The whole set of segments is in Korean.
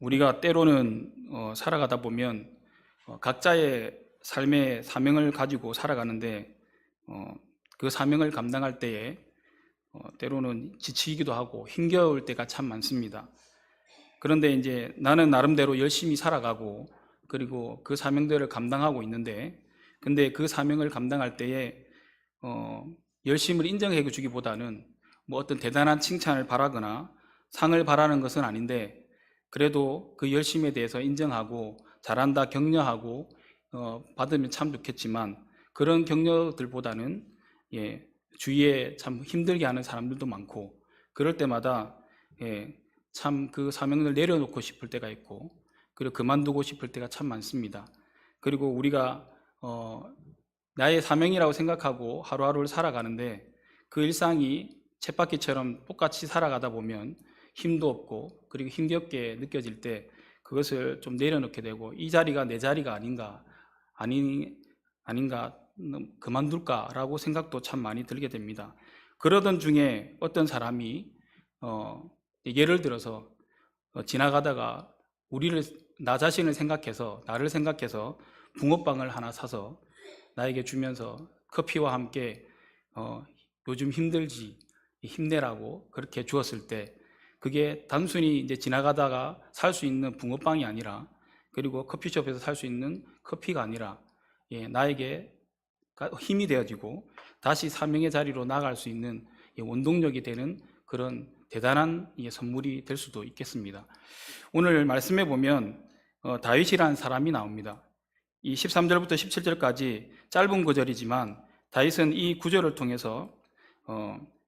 우리가 때로는 살아가다 보면 각자의 삶의 사명을 가지고 살아가는데 그 사명을 감당할 때에 때로는 지치기도 하고 힘겨울 때가 참 많습니다. 그런데 이제 나는 나름대로 열심히 살아가고 그리고 그 사명들을 감당하고 있는데, 근데 그 사명을 감당할 때에 열심을 인정해 주기보다는 뭐 어떤 대단한 칭찬을 바라거나 상을 바라는 것은 아닌데, 그래도 그 열심에 대해서 인정하고 잘한다 격려하고 받으면 참 좋겠지만, 그런 격려들보다는 주위에 참 힘들게 하는 사람들도 많고, 그럴 때마다 참 그 사명을 내려놓고 싶을 때가 있고, 그리고 그만두고 싶을 때가 참 많습니다. 그리고 우리가 나의 사명이라고 생각하고 하루하루를 살아가는데, 그 일상이 쳇바퀴처럼 똑같이 살아가다 보면 힘도 없고 그리고 힘겹게 느껴질 때 그것을 좀 내려놓게 되고, 이 자리가 내 자리가 아닌가, 그만둘까라고 생각도 참 많이 들게 됩니다. 그러던 중에 어떤 사람이 예를 들어서 지나가다가 나 자신을 생각해서, 나를 생각해서 붕어빵을 하나 사서 나에게 주면서 커피와 함께 요즘 힘들지, 힘내라고 그렇게 주었을 때, 그게 단순히 이제 지나가다가 살 수 있는 붕어빵이 아니라, 그리고 커피숍에서 살 수 있는 커피가 아니라 나에게 힘이 되어지고 다시 사명의 자리로 나갈 수 있는 원동력이 되는 그런 대단한 선물이 될 수도 있겠습니다. 오늘 말씀해 보면 다윗이라는 사람이 나옵니다. 이 13절부터 17절까지 짧은 구절이지만, 다윗은 이 구절을 통해서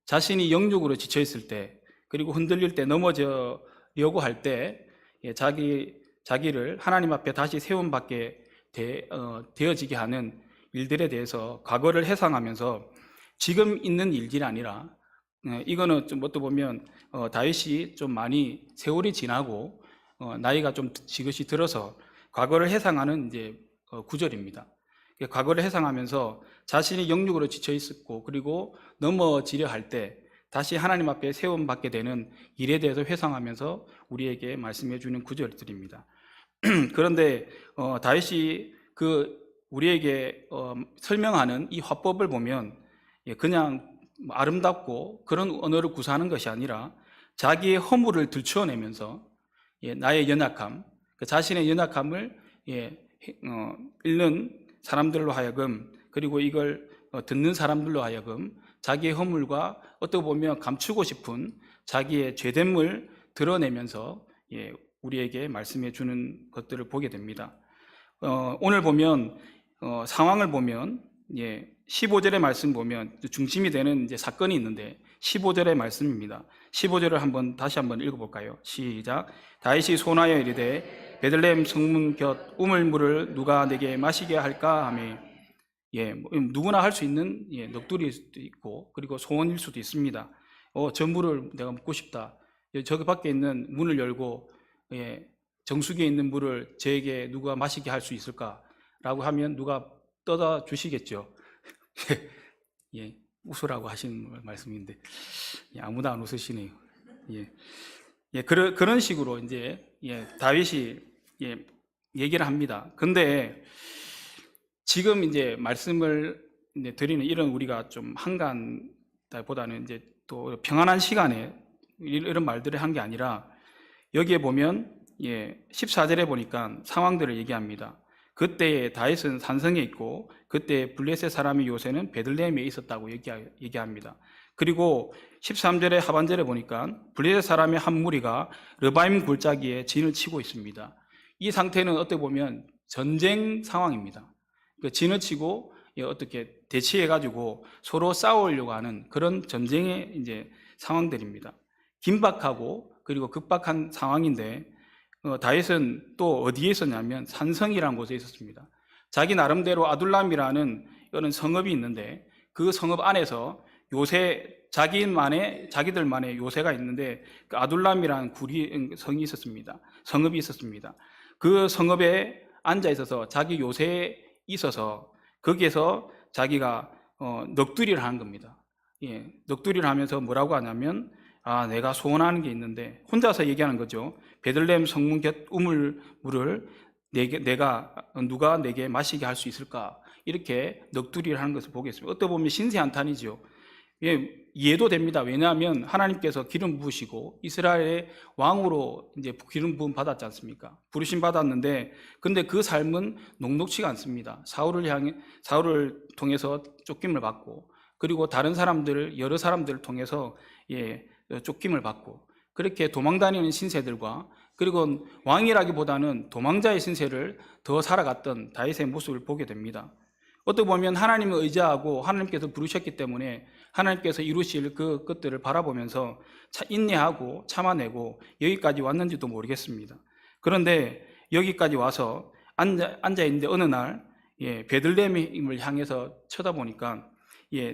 자신이 영적으로 지쳐 있을 때, 그리고 흔들릴 때, 넘어지려고 할 때 자기를 하나님 앞에 다시 세움받게 되어지게 하는 일들에 대해서 과거를 해상하면서, 지금 있는 일들이 아니라, 이거는 좀 어떻게 보면 다윗이 좀 많이 세월이 지나고 나이가 좀 지긋이 들어서 과거를 해상하는 이제 구절입니다. 과거를 해상하면서 자신이 영육으로 지쳐 있었고, 그리고 넘어지려 할 때 다시 하나님 앞에 세움받게 되는 일에 대해서 회상하면서 우리에게 말씀해 주는 구절들입니다. 그런데 다윗이 우리에게 설명하는 이 화법을 보면 그냥 아름답고 그런 언어를 구사하는 것이 아니라, 자기의 허물을 들추어내면서 나의 연약함, 자신의 연약함을 읽는 사람들로 하여금, 그리고 이걸 듣는 사람들로 하여금 자기의 허물과 어떻게 보면 감추고 싶은 자기의 죄됨을 드러내면서 우리에게 말씀해 주는 것들을 보게 됩니다. 오늘 보면 상황을 보면 15절의 말씀 보면 중심이 되는 이제 사건이 있는데, 15절의 말씀입니다. 15절을 다시 한번 읽어볼까요? 시작. 다윗이 손하여 이르되 베들레헴 성문 곁 우물물을 누가 내게 마시게 할까 하며. 누구나 할 수 있는 넋두리일 수도 있고, 그리고 소원일 수도 있습니다. 저 물을 내가 먹고 싶다. 저기 밖에 있는 문을 열고 정수기에 있는 물을 저에게 누가 마시게 할 수 있을까라고 하면 누가 떠다 주시겠죠. 웃으라고 하신 말씀인데 아무도 안 웃으시네요. 그런 식으로 이제 다윗이 얘기를 합니다. 근데 지금 이제 말씀을 드리는 이런 우리가 좀 한간보다는 이제 또 평안한 시간에 이런 말들을 한 게 아니라, 여기에 보면 14절에 보니까 상황들을 얘기합니다. 그때에 다윗은 산성에 있고 그때 블레셋 사람이 요새는 베들레헴에 있었다고 얘기합니다. 그리고 13절의 하반절에 보니까 블레셋 사람의 한 무리가 르바임 골짜기에 진을 치고 있습니다. 이 상태는 어떻게 보면 전쟁 상황입니다. 진을 치고 어떻게 대치해가지고 서로 싸우려고 하는 그런 전쟁의 이제 상황들입니다. 긴박하고 그리고 급박한 상황인데, 다윗은 또 어디에 있었냐면 산성이라는 곳에 있었습니다. 자기 나름대로 아둘람이라는 이런 성읍이 있는데, 그 성읍 안에서 자기들만의 요새가 있는데, 그 아둘람이라는 성이 있었습니다. 성읍이 있었습니다. 그 성읍에 앉아 있어서 자기 요새에 있어서 거기에서 자기가 넋두리를 하는 겁니다. 넋두리를 하면서 뭐라고 하냐면 내가 소원하는 게 있는데 혼자서 얘기하는 거죠. 베들레헴 성문 곁 우물물을 누가 내게 마시게 할 수 있을까? 이렇게 넋두리를 하는 것을 보겠습니다. 어떻게 보면 신세한탄이죠. 예, 이해도 됩니다. 왜냐하면 하나님께서 기름 부으시고 이스라엘의 왕으로 이제 기름 부음 받았지 않습니까? 부르심 받았는데, 근데 그 삶은 녹록치가 않습니다. 사울을 통해서 쫓김을 받고, 그리고 다른 사람들을, 여러 사람들을 통해서 쫓김을 받고, 그렇게 도망다니는 신세들과, 그리고 왕이라기보다는 도망자의 신세를 더 살아갔던 다윗의 모습을 보게 됩니다. 어떻게 보면 하나님을 의지하고 하나님께서 부르셨기 때문에 하나님께서 이루실 그 것들을 바라보면서 인내하고 참아내고 여기까지 왔는지도 모르겠습니다. 그런데 여기까지 와서 앉아있는데 어느 날 베들레헴을 향해서 쳐다보니까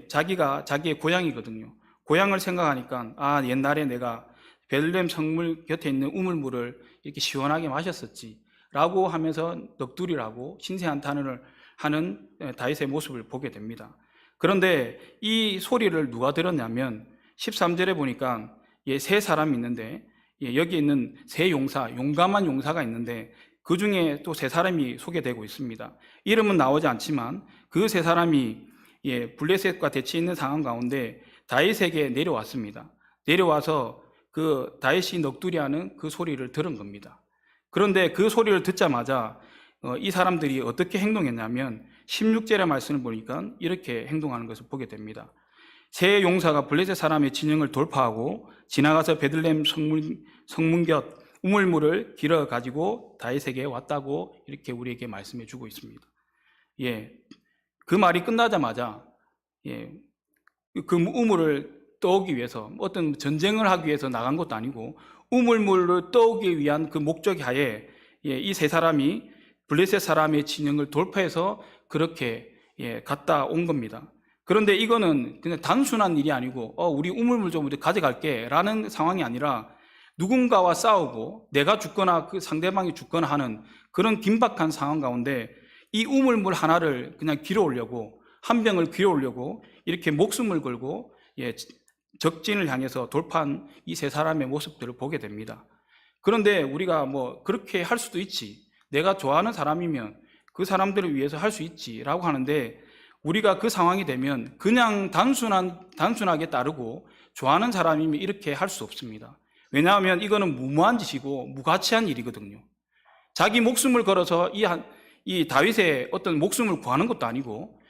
자기의 고향이거든요. 고향을 생각하니까 옛날에 내가 베들레헴 성물 곁에 있는 우물물을 이렇게 시원하게 마셨었지 라고 하면서 넋두리라고 신세한탄을 하는 다윗의 모습을 보게 됩니다. 그런데 이 소리를 누가 들었냐면 13절에 보니까 세 사람이 있는데 여기 있는 세 용사, 용감한 용사가 있는데 그 중에 또 세 사람이 소개되고 있습니다. 이름은 나오지 않지만 그 세 사람이 블레셋과 대치 있는 상황 가운데 다윗에게 내려왔습니다. 내려와서 그 다윗이 넋두리하는 그 소리를 들은 겁니다. 그런데 그 소리를 듣자마자 이 사람들이 어떻게 행동했냐면 16절의 말씀을 보니까 이렇게 행동하는 것을 보게 됩니다. 세 용사가 블레셋 사람의 진영을 돌파하고 지나가서 베들레헴 성문 곁 우물물을 길어 가지고 다윗에게 왔다고 이렇게 우리에게 말씀해 주고 있습니다. 그 말이 끝나자마자 그 우물을 떠오기 위해서 어떤 전쟁을 하기 위해서 나간 것도 아니고 우물물을 떠오기 위한 그 목적 하에 이 세 사람이 블레셋 사람의 진영을 돌파해서 그렇게 갔다 온 겁니다. 그런데 이거는 그냥 단순한 일이 아니고 우리 우물물 좀 가져갈게 라는 상황이 아니라 누군가와 싸우고 내가 죽거나 그 상대방이 죽거나 하는 그런 긴박한 상황 가운데 이 우물물 하나를 그냥 길어오려고, 한 병을 길어오려고 이렇게 목숨을 걸고 적진을 향해서 돌파한 이 세 사람의 모습들을 보게 됩니다. 그런데 우리가 그렇게 할 수도 있지, 내가 좋아하는 사람이면 그 사람들을 위해서 할 수 있지라고 하는데, 우리가 그 상황이 되면 그냥 단순하게 따르고 좋아하는 사람이면 이렇게 할 수 없습니다. 왜냐하면 이거는 무모한 짓이고 무가치한 일이거든요. 자기 목숨을 걸어서 이 다윗의 어떤 목숨을 구하는 것도 아니고,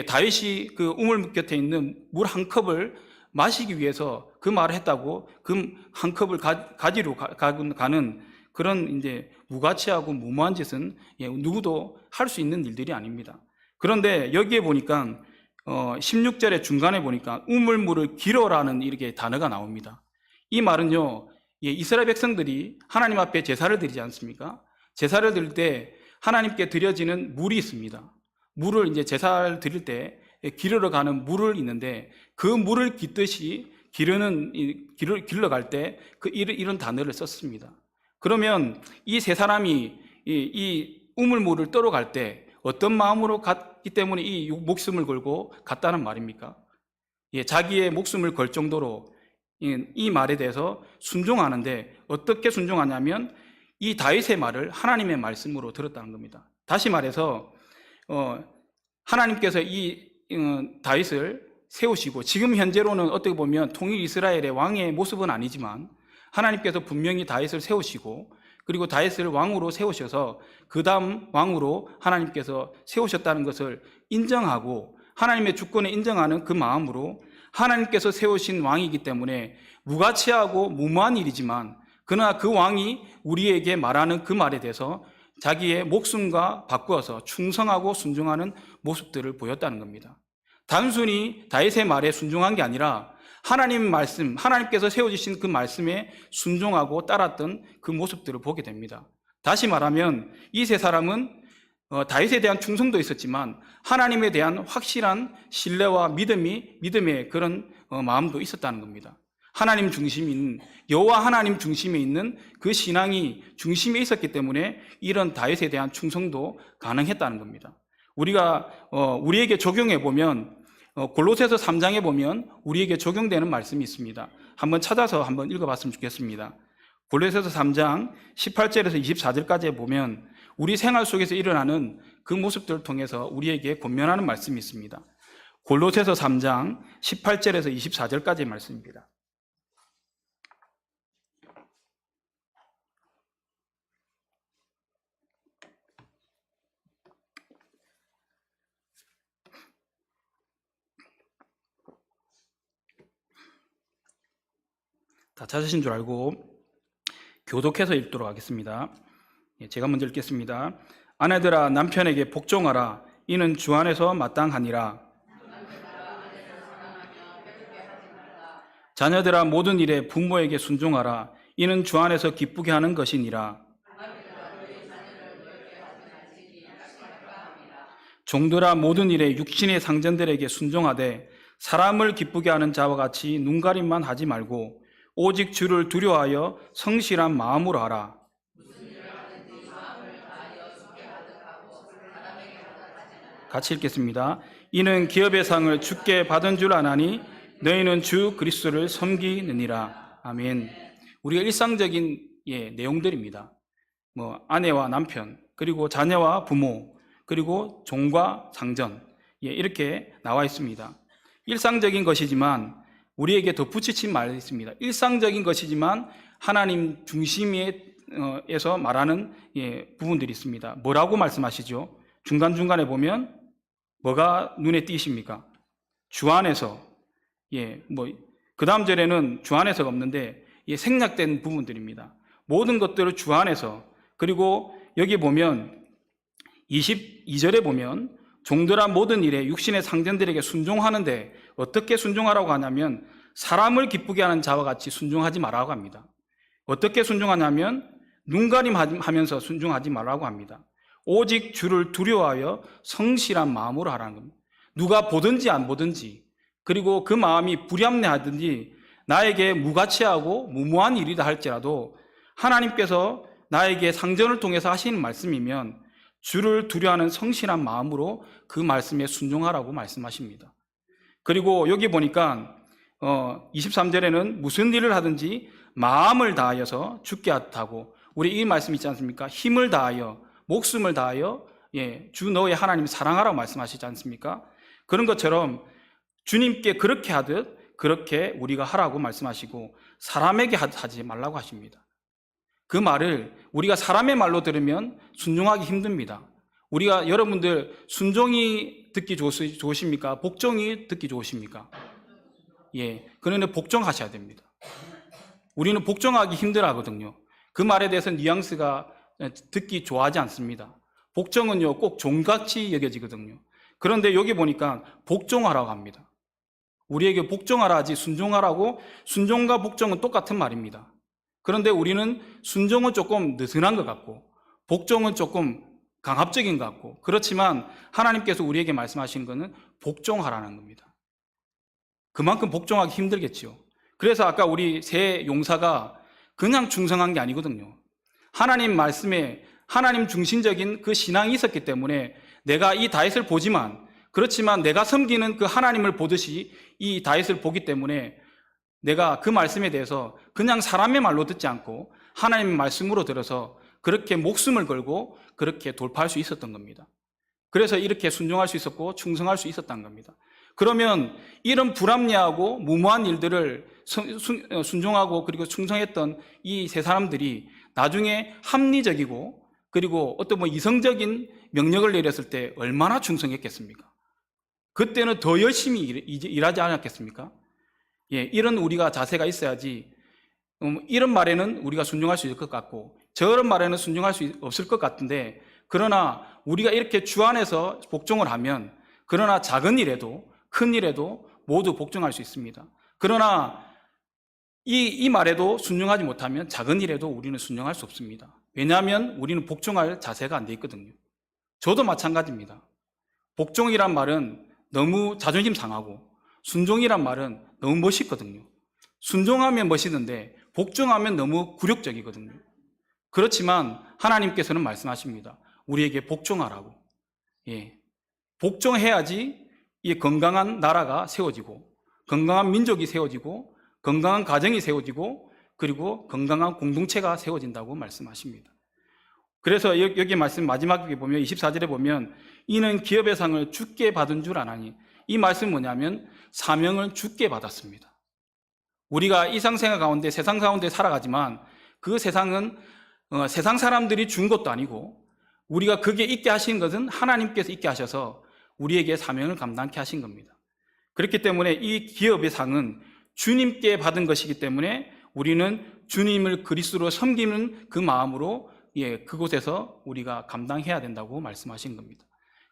다윗이 그 우물 곁에 있는 물 한 컵을 마시기 위해서 그 말을 했다고 그 한 컵을 가지러 가는 그런 이제 무가치하고 무모한 짓은 누구도 할 수 있는 일들이 아닙니다. 그런데 여기에 보니까 16절의 중간에 보니까 우물물을 길어라는 이렇게 단어가 나옵니다. 이 말은요, 이스라엘 백성들이 하나님 앞에 제사를 드리지 않습니까? 제사를 드릴 때 하나님께 드려지는 물이 있습니다. 물을 이제 제사를 드릴 때 기르러 가는 물을 있는데, 그 물을 깃듯이 길러갈 때 이런 단어를 썼습니다. 그러면 이 세 사람이 이 우물물을 떠러 갈 때 어떤 마음으로 갔기 때문에 이 목숨을 걸고 갔다는 말입니까? 자기의 목숨을 걸 정도로 이 말에 대해서 순종하는데, 어떻게 순종하냐면 이 다윗의 말을 하나님의 말씀으로 들었다는 겁니다. 다시 말해서 하나님께서 이 다윗을 세우시고, 지금 현재로는 어떻게 보면 통일 이스라엘의 왕의 모습은 아니지만 하나님께서 분명히 다윗을 세우시고, 그리고 다윗을 왕으로 세우셔서 그 다음 왕으로 하나님께서 세우셨다는 것을 인정하고 하나님의 주권을 인정하는 그 마음으로, 하나님께서 세우신 왕이기 때문에 무가치하고 무모한 일이지만 그러나 그 왕이 우리에게 말하는 그 말에 대해서 자기의 목숨과 바꾸어서 충성하고 순종하는 모습들을 보였다는 겁니다. 단순히 다윗의 말에 순종한 게 아니라 하나님 말씀, 하나님께서 세워주신 그 말씀에 순종하고 따랐던 그 모습들을 보게 됩니다. 다시 말하면 이 세 사람은 다윗에 대한 충성도 있었지만 하나님에 대한 확실한 신뢰와 믿음의 그런 마음도 있었다는 겁니다. 하나님 중심인, 여호와 하나님 중심에 있는 그 신앙이 중심에 있었기 때문에 이런 다윗에 대한 충성도 가능했다는 겁니다. 우리가 우리에게 적용해 보면 골로새서 3장에 보면 우리에게 적용되는 말씀이 있습니다. 한번 찾아서 한번 읽어봤으면 좋겠습니다. 골로새서 3장 18절에서 24절까지 보면 우리 생활 속에서 일어나는 그 모습들을 통해서 우리에게 권면하는 말씀이 있습니다. 골로새서 3장 18절에서 24절까지의 말씀입니다. 다 찾으신 줄 알고 교독해서 읽도록 하겠습니다. 제가 먼저 읽겠습니다. 아내들아 남편에게 복종하라. 이는 주 안에서 마땅하니라. 자녀들아 모든 일에 부모에게 순종하라. 이는 주 안에서 기쁘게 하는 것이니라. 종들아 모든 일에 육신의 상전들에게 순종하되 사람을 기쁘게 하는 자와 같이 눈가림만 하지 말고 오직 주를 두려워하여 성실한 마음으로 하라. 같이 읽겠습니다. 이는 기업의 상을 주께 받은 줄 아나니 너희는 주 그리스도를 섬기느니라. 아멘. 우리가 일상적인 내용들입니다. 아내와 남편, 그리고 자녀와 부모, 그리고 종과 상전, 이렇게 나와 있습니다. 일상적인 것이지만 우리에게 덧붙이신 말이 있습니다. 일상적인 것이지만 하나님 중심에서 말하는 부분들이 있습니다. 뭐라고 말씀하시죠? 중간중간에 보면 뭐가 눈에 띄십니까? 주 안에서, 그 다음 절에는 주 안에서가 없는데 생략된 부분들입니다. 모든 것들을 주 안에서, 그리고 여기 보면 22절에 보면 종들아 모든 일에 육신의 상전들에게 순종하는데 어떻게 순종하라고 하냐면 사람을 기쁘게 하는 자와 같이 순종하지 말라고 합니다. 어떻게 순종하냐면 눈가림하면서 순종하지 말라고 합니다. 오직 주를 두려워하여 성실한 마음으로 하라는 겁니다. 누가 보든지 안 보든지, 그리고 그 마음이 불합리하든지 나에게 무가치하고 무모한 일이다 할지라도 하나님께서 나에게 상전을 통해서 하시는 말씀이면 주를 두려워하는 성실한 마음으로 그 말씀에 순종하라고 말씀하십니다. 그리고 여기 보니까 23절에는 무슨 일을 하든지 마음을 다하여서 주께 하고, 우리 이 말씀 있지 않습니까? 힘을 다하여, 목숨을 다하여 주 너의 하나님 사랑하라고 말씀하시지 않습니까? 그런 것처럼 주님께 그렇게 하듯 그렇게 우리가 하라고 말씀하시고 사람에게 하지 말라고 하십니다. 그 말을 우리가 사람의 말로 들으면 순종하기 힘듭니다. 우리가 여러분들 순종이 듣기 좋으십니까? 복종이 듣기 좋으십니까? 그러면 복종하셔야 됩니다. 우리는 복종하기 힘들어 하거든요. 그 말에 대해서 뉘앙스가 듣기 좋아하지 않습니다. 복종은요 꼭 종같이 여겨지거든요. 그런데 여기 보니까 복종하라고 합니다. 우리에게 복종하라 하지 순종하라고, 순종과 복종은 똑같은 말입니다. 그런데 우리는 순종은 조금 느슨한 것 같고 복종은 조금 강압적인 것 같고, 그렇지만 하나님께서 우리에게 말씀하시는 것은 복종하라는 겁니다. 그만큼 복종하기 힘들겠지요. 그래서 아까 우리 새 용사가 그냥 충성한 게 아니거든요. 하나님 말씀에 하나님 중심적인 그 신앙이 있었기 때문에 내가 이 다윗을 보지만, 그렇지만 내가 섬기는 그 하나님을 보듯이 이 다윗을 보기 때문에 내가 그 말씀에 대해서 그냥 사람의 말로 듣지 않고 하나님의 말씀으로 들어서 그렇게 목숨을 걸고 그렇게 돌파할 수 있었던 겁니다. 그래서 이렇게 순종할 수 있었고 충성할 수 있었던 겁니다. 그러면 이런 불합리하고 무모한 일들을 순종하고 그리고 충성했던 이 세 사람들이 나중에 합리적이고 그리고 어떤 이성적인 명령을 내렸을 때 얼마나 충성했겠습니까? 그때는 더 열심히 일하지 않았겠습니까? 이런 우리가 자세가 있어야지 이런 말에는 우리가 순종할 수 있을 것 같고 저런 말에는 순종할 수 없을 것 같은데, 그러나 우리가 이렇게 주 안에서 복종을 하면 그러나 작은 일에도 큰 일에도 모두 복종할 수 있습니다. 그러나 이 말에도 순종하지 못하면 작은 일에도 우리는 순종할 수 없습니다. 왜냐하면 우리는 복종할 자세가 안 돼 있거든요. 저도 마찬가지입니다. 복종이란 말은 너무 자존심 상하고 순종이란 말은 너무 멋있거든요. 순종하면 멋있는데 복종하면 너무 굴욕적이거든요. 그렇지만 하나님께서는 말씀하십니다. 우리에게 복종하라고. 복종해야지 이 건강한 나라가 세워지고, 건강한 민족이 세워지고, 건강한 가정이 세워지고, 그리고 건강한 공동체가 세워진다고 말씀하십니다. 그래서 여기 말씀 마지막에 보면 24절에 보면 이는 기업의 상을 주께 받은 줄 아나니, 이 말씀은 뭐냐면 사명을 주께 받았습니다. 우리가 일상생활 가운데 세상 가운데 살아가지만 그 세상은 세상 사람들이 준 것도 아니고 우리가 거기에 있게 하신 것은 하나님께서 있게 하셔서 우리에게 사명을 감당케 하신 겁니다. 그렇기 때문에 이 기업의 상은 주님께 받은 것이기 때문에 우리는 주님을 그리스도로 섬기는 그 마음으로 그곳에서 우리가 감당해야 된다고 말씀하신 겁니다.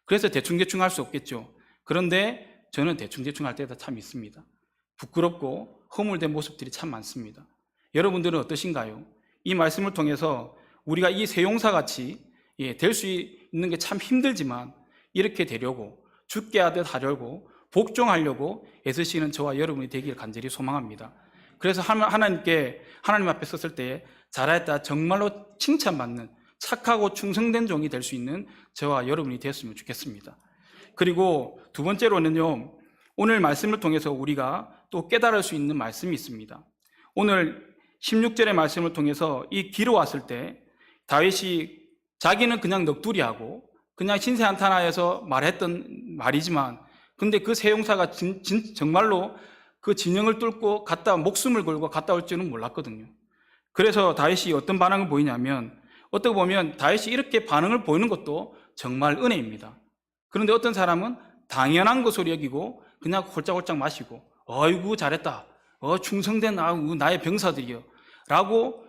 그래서 대충대충 할 수 없겠죠. 그런데 저는 대충대충 할 때가 참 있습니다. 부끄럽고 허물된 모습들이 참 많습니다. 여러분들은 어떠신가요? 이 말씀을 통해서 우리가 이 세용사같이 될 수 있는 게 참 힘들지만 이렇게 되려고, 죽게 하듯 하려고, 복종하려고 애쓰시는 저와 여러분이 되기를 간절히 소망합니다. 그래서 하나님 앞에 섰을 때 잘했다, 정말로 칭찬받는 착하고 충성된 종이 될 수 있는 저와 여러분이 되었으면 좋겠습니다. 그리고 두 번째로는요, 오늘 말씀을 통해서 우리가 또 깨달을 수 있는 말씀이 있습니다. 오늘 16절의 말씀을 통해서 이 기로 왔을 때 다윗이 자기는 그냥 넋두리하고 그냥 신세 한탄하여서 말했던 말이지만, 근데 그 세용사가 정말로 그 진영을 뚫고 목숨을 걸고 갔다 올 줄은 몰랐거든요. 그래서 다윗이 어떤 반응을 보이냐면, 어떻게 보면 다윗이 이렇게 반응을 보이는 것도 정말 은혜입니다. 그런데 어떤 사람은 당연한 것으로 여기고 그냥 홀짝홀짝 마시고, 어이구 잘했다, 충성된 나의 병사들이여 라고,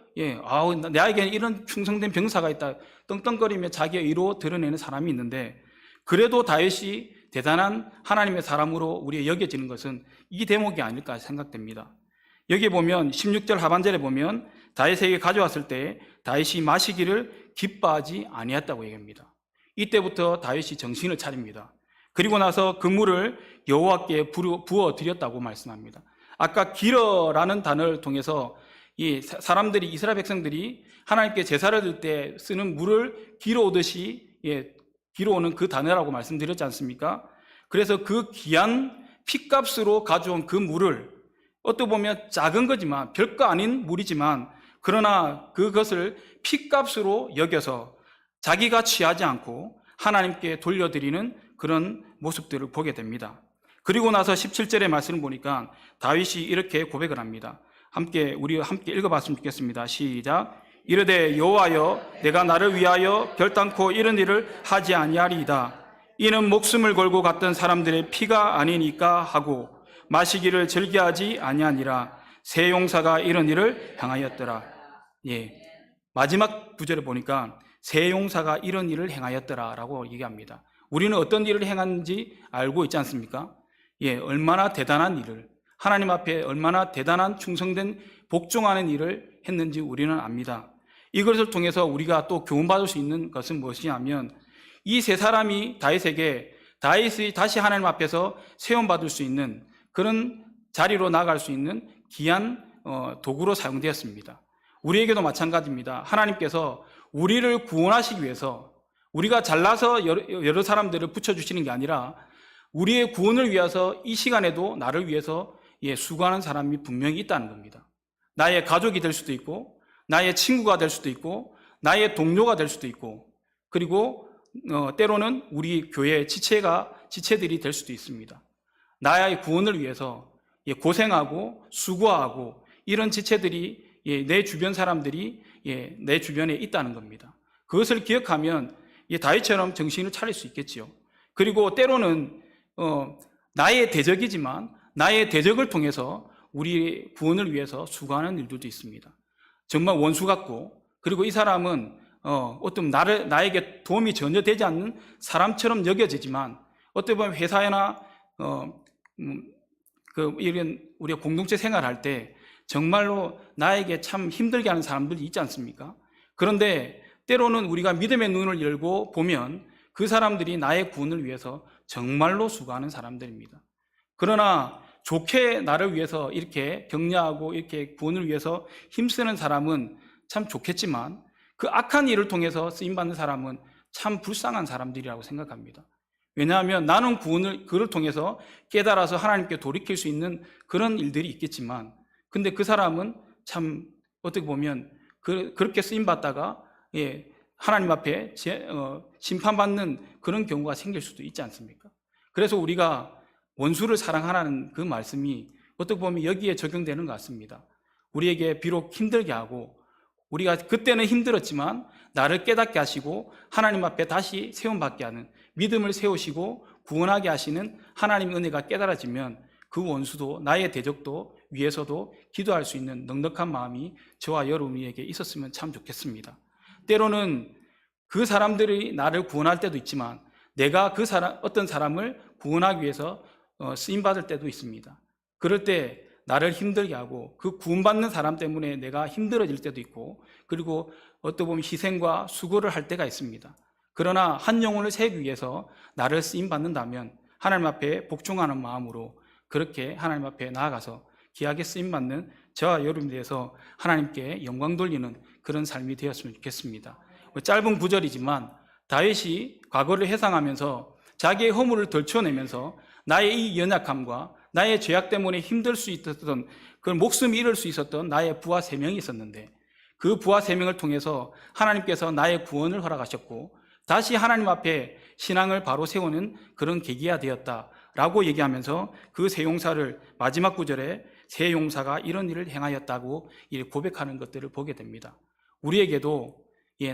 나에게는 이런 충성된 병사가 있다 떵떵거리며 자기의 의로 드러내는 사람이 있는데, 그래도 다윗이 대단한 하나님의 사람으로 우리가 여겨지는 것은 이 대목이 아닐까 생각됩니다. 여기 보면 16절 하반절에 보면 다윗에게 가져왔을 때 다윗이 마시기를 기뻐하지 아니했다고 얘기합니다. 이때부터 다윗이 정신을 차립니다. 그리고 나서 그 물을 여호와께 부어 드렸다고 말씀합니다. 아까 기러라는 단어를 통해서 이 사람들이, 이스라엘 백성들이 하나님께 제사를 드릴 때 쓰는 물을 기러오듯이 기러오는 그 단어라고 말씀드렸지 않습니까? 그래서 그 귀한 핏값으로 가져온 그 물을, 어떻게 보면 작은 거지만 별거 아닌 물이지만 그러나 그것을 핏값으로 여겨서 자기가 취하지 않고 하나님께 돌려드리는 그런 모습들을 보게 됩니다. 그리고 나서 17절의 말씀을 보니까 다윗이 이렇게 고백을 합니다. 우리 함께 읽어봤으면 좋겠습니다. 시작. 이르되 여호와여, 내가 나를 위하여 결단코 이런 일을 하지 아니하리이다. 이는 목숨을 걸고 갔던 사람들의 피가 아니니까 하고 마시기를 즐겨하지 아니하니라. 새 용사가 이런 일을 행하였더라. 마지막 구절에 보니까 새 용사가 이런 일을 행하였더라라고 얘기합니다. 우리는 어떤 일을 행한지 알고 있지 않습니까? 얼마나 대단한 일을, 하나님 앞에 얼마나 대단한 충성된 복종하는 일을 했는지 우리는 압니다. 이것을 통해서 우리가 또 교훈받을 수 있는 것은 무엇이냐면, 이 세 사람이 다윗이 다시 하나님 앞에서 세움받을 수 있는 그런 자리로 나갈 수 있는 귀한 도구로 사용되었습니다. 우리에게도 마찬가지입니다. 하나님께서 우리를 구원하시기 위해서, 우리가 잘나서 여러 사람들을 붙여주시는 게 아니라 우리의 구원을 위해서 이 시간에도 나를 위해서 수고하는 사람이 분명히 있다는 겁니다. 나의 가족이 될 수도 있고, 나의 친구가 될 수도 있고, 나의 동료가 될 수도 있고, 그리고 때로는 우리 교회의 지체들이 될 수도 있습니다. 나의 구원을 위해서 고생하고 수고하고 이런 지체들이, 내 주변 사람들이 내 주변에 있다는 겁니다. 그것을 기억하면 다윗처럼 정신을 차릴 수 있겠지요. 그리고 때로는 나의 대적이지만 나의 대적을 통해서 우리 구원을 위해서 수고하는 일들도 있습니다. 정말 원수 같고, 그리고 이 사람은 어떤 나에게 도움이 전혀 되지 않는 사람처럼 여겨지지만, 어떻게 보면 회사나 이런 우리가 공동체 생활할 때 정말로 나에게 참 힘들게 하는 사람들이 있지 않습니까? 그런데 때로는 우리가 믿음의 눈을 열고 보면 그 사람들이 나의 구원을 위해서 정말로 수고하는 사람들입니다. 그러나 좋게 나를 위해서 이렇게 격려하고 이렇게 구원을 위해서 힘쓰는 사람은 참 좋겠지만, 그 악한 일을 통해서 쓰임받는 사람은 참 불쌍한 사람들이라고 생각합니다. 왜냐하면 나는 그를 통해서 깨달아서 하나님께 돌이킬 수 있는 그런 일들이 있겠지만, 근데 그 사람은 참 어떻게 보면 그렇게 쓰임받다가 하나님 앞에 심판받는 그런 경우가 생길 수도 있지 않습니까? 그래서 우리가 원수를 사랑하라는 그 말씀이 어떻게 보면 여기에 적용되는 것 같습니다. 우리에게 비록 힘들게 하고, 우리가 그때는 힘들었지만 나를 깨닫게 하시고 하나님 앞에 다시 세움받게 하는, 믿음을 세우시고 구원하게 하시는 하나님의 은혜가 깨달아지면 그 원수도, 나의 대적도 위에서도 기도할 수 있는 넉넉한 마음이 저와 여러분에게 있었으면 참 좋겠습니다. 때로는 그 사람들이 나를 구원할 때도 있지만 내가 어떤 사람을 구원하기 위해서 쓰임받을 때도 있습니다. 그럴 때 나를 힘들게 하고 그 구원받는 사람 때문에 내가 힘들어질 때도 있고, 그리고 어떻게 보면 희생과 수고를 할 때가 있습니다. 그러나 한 영혼을 세우기 위해서 나를 쓰임받는다면 하나님 앞에 복종하는 마음으로 그렇게 하나님 앞에 나아가서 귀하게 쓰임받는 저와 여러분에 대해서 하나님께 영광 돌리는 그런 삶이 되었으면 좋겠습니다. 짧은 구절이지만 다윗이 과거를 회상하면서 자기의 허물을 덜쳐내면서 나의 이 연약함과 나의 죄악 때문에 힘들 수 있었던, 그 목숨이 잃을 수 있었던 나의 부하 3명이 있었는데, 그 부하 3명을 통해서 하나님께서 나의 구원을 허락하셨고 다시 하나님 앞에 신앙을 바로 세우는 그런 계기가 되었다라고 얘기하면서 그 세 용사를 마지막 구절에 세 용사가 이런 일을 행하였다고 고백하는 것들을 보게 됩니다. 우리에게도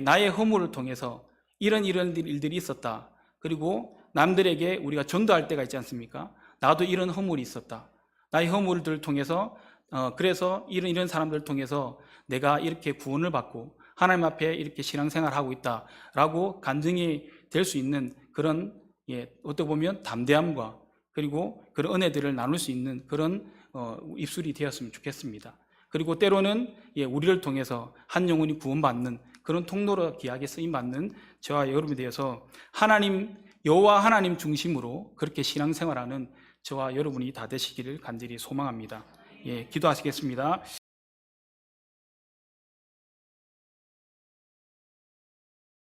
나의 허물을 통해서 이런 일들이 있었다. 그리고 남들에게 우리가 전도할 때가 있지 않습니까? 나도 이런 허물이 있었다. 나의 허물들을 통해서 그래서 이런 사람들을 통해서 내가 이렇게 구원을 받고 하나님 앞에 이렇게 신앙생활을 하고 있다라고 간증이 될 수 있는 그런 어떻게 보면 담대함과 그리고 그런 은혜들을 나눌 수 있는 그런 입술이 되었으면 좋겠습니다. 그리고 때로는 우리를 통해서 한 영혼이 구원받는 그런 통로로 귀하게 쓰임받는 저와 여러분에 대해서 여호와 하나님 중심으로 그렇게 신앙생활하는 저와 여러분이 다 되시기를 간절히 소망합니다. 기도하시겠습니다.